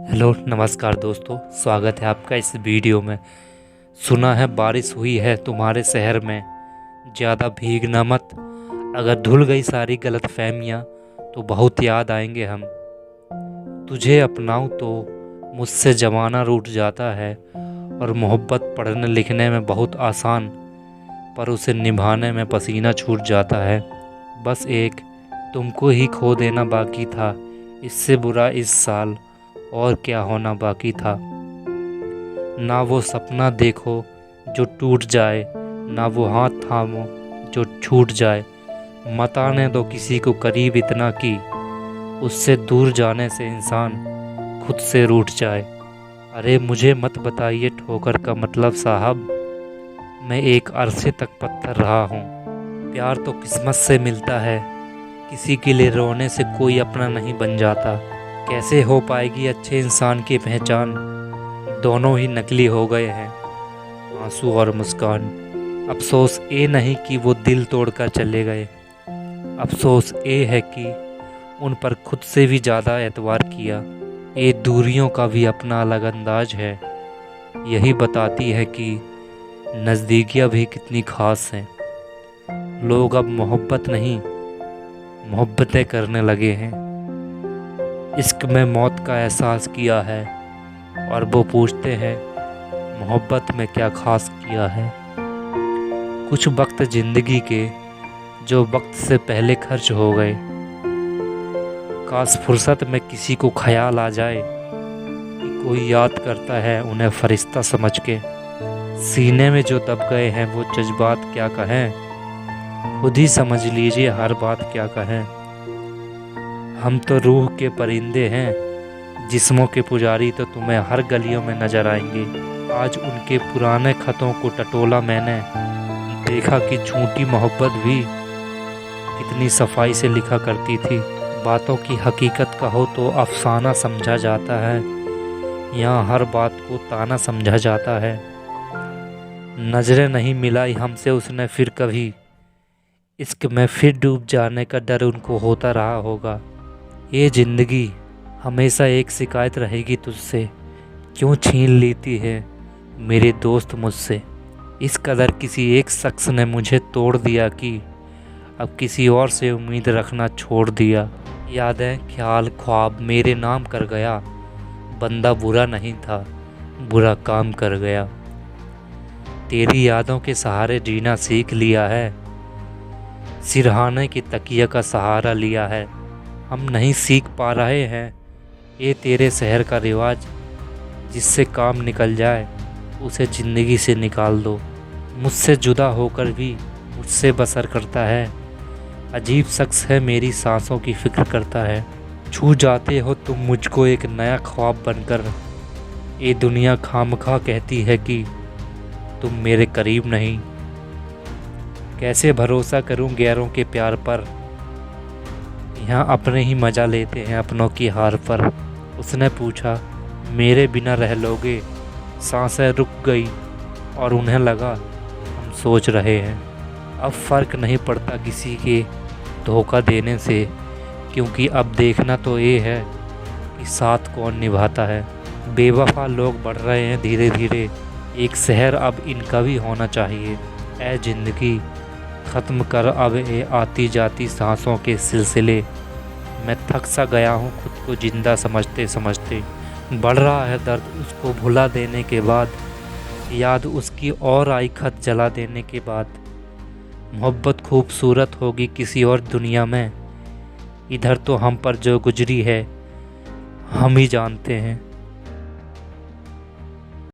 Hello नमस्कार दोस्तों, स्वागत है आपका इस वीडियो में। सुना है बारिश हुई है तुम्हारे शहर में, ज़्यादा भीगना मत, अगर धुल गई सारी गलतफहमियाँ तो बहुत याद आएंगे हम। तुझे अपनाऊं तो मुझसे ज़माना रूठ जाता है, और मोहब्बत पढ़ने लिखने में बहुत आसान, पर उसे निभाने में पसीना छूट जाता है। बस एक तुमको ही खो देना बाकी था, इससे बुरा इस साल और क्या होना बाकी था। ना वो सपना देखो जो टूट जाए, ना वो हाथ थामो जो छूट जाए। मत आने दो किसी को करीब इतना कि उससे दूर जाने से इंसान खुद से रूठ जाए। अरे मुझे मत बताइए ठोकर का मतलब साहब, मैं एक अरसे तक पत्थर रहा हूँ। प्यार तो किस्मत से मिलता है, किसी के लिए रोने से कोई अपना नहीं बन जाता। कैसे हो पाएगी अच्छे इंसान की पहचान, दोनों ही नकली हो गए हैं, आंसू और मुस्कान। अफसोस ये नहीं कि वो दिल तोड़कर चले गए, अफसोस ये है कि उन पर खुद से भी ज़्यादा एतबार किया। ये दूरियों का भी अपना अलग अंदाज है, यही बताती है कि नज़दीकियाँ भी कितनी खास हैं। लोग अब मोहब्बत नहीं, मोहब्बतें करने लगे हैं। इश्क में मौत का एहसास किया है, और वो पूछते हैं मोहब्बत में क्या खास किया है। कुछ वक्त ज़िंदगी के जो वक्त से पहले खर्च हो गए, काश फुर्सत में किसी को ख्याल आ जाए कि कोई याद करता है उन्हें फरिश्ता समझ के। सीने में जो दब गए हैं वो जज्बात क्या कहें, खुद ही समझ लीजिए हर बात क्या कहें। हम तो रूह के परिंदे हैं, जिस्मों के पुजारी तो तुम्हें हर गलियों में नजर आएंगे। आज उनके पुराने खतों को टटोला मैंने, देखा कि झूठी मोहब्बत भी कितनी सफाई से लिखा करती थी। बातों की हकीकत कहो तो अफसाना समझा जाता है, यहाँ हर बात को ताना समझा जाता है। नजरें नहीं मिलाई हमसे उसने फिर कभी, इश्क में फिर डूब जाने का डर उनको होता रहा होगा। ये ज़िंदगी हमेशा एक शिकायत रहेगी तुझसे, क्यों छीन लेती है मेरे दोस्त मुझसे। इस कदर किसी एक शख्स ने मुझे तोड़ दिया कि अब किसी और से उम्मीद रखना छोड़ दिया। यादें ख्याल ख्वाब मेरे नाम कर गया, बंदा बुरा नहीं था, बुरा काम कर गया। तेरी यादों के सहारे जीना सीख लिया है, सिरहाने की तकिया का सहारा लिया है। हम नहीं सीख पा रहे हैं ये तेरे शहर का रिवाज, जिससे काम निकल जाए उसे ज़िंदगी से निकाल दो। मुझसे जुदा होकर भी मुझसे बसर करता है, अजीब शख्स है मेरी सांसों की फिक्र करता है। छू जाते हो तुम मुझको एक नया ख्वाब बनकर, ये दुनिया खामखा कहती है कि तुम मेरे करीब नहीं। कैसे भरोसा करूं गैरों के प्यार पर, यहाँ अपने ही मज़ा लेते हैं अपनों की हार पर। उसने पूछा मेरे बिना रह लोगे, सांसें रुक गई और उन्हें लगा हम सोच रहे हैं। अब फ़र्क नहीं पड़ता किसी के धोखा देने से, क्योंकि अब देखना तो ये है कि साथ कौन निभाता है। बेवफा लोग बढ़ रहे हैं धीरे धीरे, एक शहर अब इनका भी होना चाहिए। ऐ ज़िंदगी ख़त्म कर अब ये आती जाती सांसों के सिलसिले। मैं थक सा गया हूँ खुद को ज़िंदा समझते समझते। बढ़ रहा है दर्द उसको भुला देने के बाद, याद उसकी और आई खत जला देने के बाद। मोहब्बत खूबसूरत होगी किसी और दुनिया में, इधर तो हम पर जो गुजरी है हम ही जानते हैं।